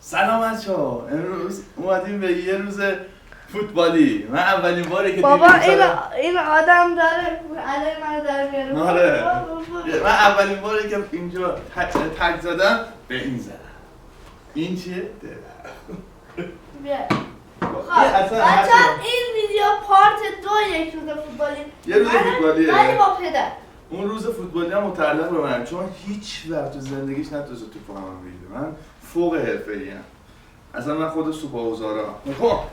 سلام بچه‌ها، امروز اومدیم به یه روز فوتبالی. من اولین باره که بابا دیدم این آدم داره علی من داره میاره. آره. من اولین باره که اینجا تک زدم به این زدم. این چیه؟ بیا. اصلا بچه این ویدیو پارت 2 یک روز فوتبالی. یه روز فوتبالیه. ولی با پدر. اون روز فوتبالی هم متعلق به من، چون هیچ وقت تو زندگیش نتونسته توپ هم بگیره. من فوق حرفه‌ایم. اصلا من خود سوپاوزارم. نگاه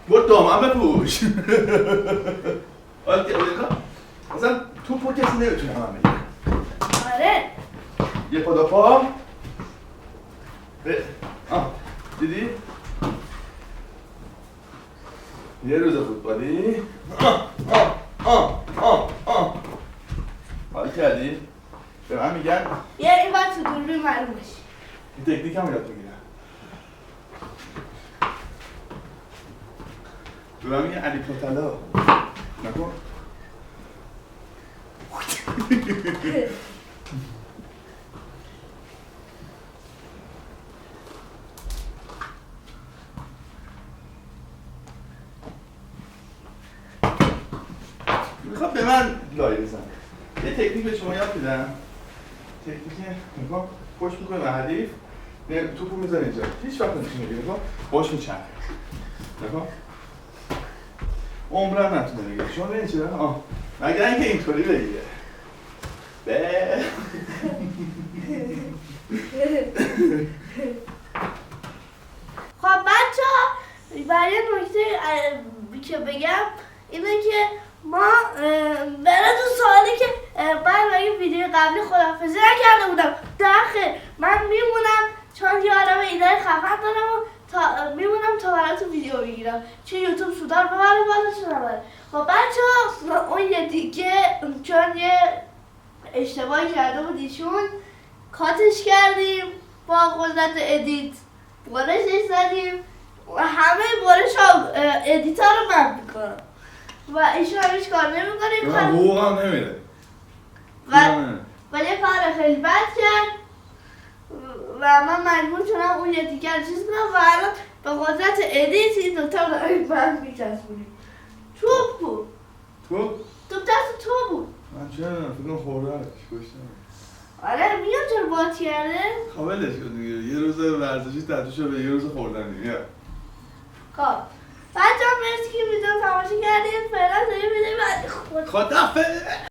برو دامن بپوش. اصلا توپو کسی نمیتونه هم بگیره. آره. یه پا پا. دیدی؟ یه روز فوتبالی. حال کردی؟ به من میگن یه این وقت تو دوربین معلوم بشی. این تکنیک هم یاد میگیرم. به من میگن علی پتلا. نکن. میخواد به من لایه بزن. یه تکنیک به شما یاد میدم. تکنیک نگاه پشت میکنه به حریف، توپو میزنه اینجا. هیچ وقت نمیشه میگه نگاه باش میچرخه. نگاه عمرم نتونه بگیره. شما ببین چرا؟ مگر اینکه اینطوری بگیره. خب بچه‌ها برای نکته که بگم اینه که ما براتون سوالی که من این ویدیو قبلی خداحافظی نکرده بودم داخل من میمونم چون یه آدم ایده خفن دارم و میمونم تا براتون ویدیو بگیرم چه یوتیوب سودار ببره بالا چه نبره. خب بچه‌ها اون یه دیگه چون یه اشتباهی کرده بود ایشون کاتش کردیم با قدرت ادیت برشش زدیم و همه برش ادیت ها رو من میکنم و ایشون همیش کار نمیکنه. من حقوق هم نمیده و یه کار خیلی بد کرد و من مجبور شدم اون یه دیگر چیز کنم و الان به قدرت ادیت این دوتا رو داریم من میچسبونیم. توپ بود. توپ دست تو بود. من چه فکرم خوردهش کشتم. آره میگم چرا بات کرده؟ خب کن دیگه یه روز ورزشی تبدیل شده به یه روز خوردن دیگه. خب بچه‌ها مرسی که ویدیو تماشا کردید. فعلا تا یه ویدیو بعدی خداحافظ.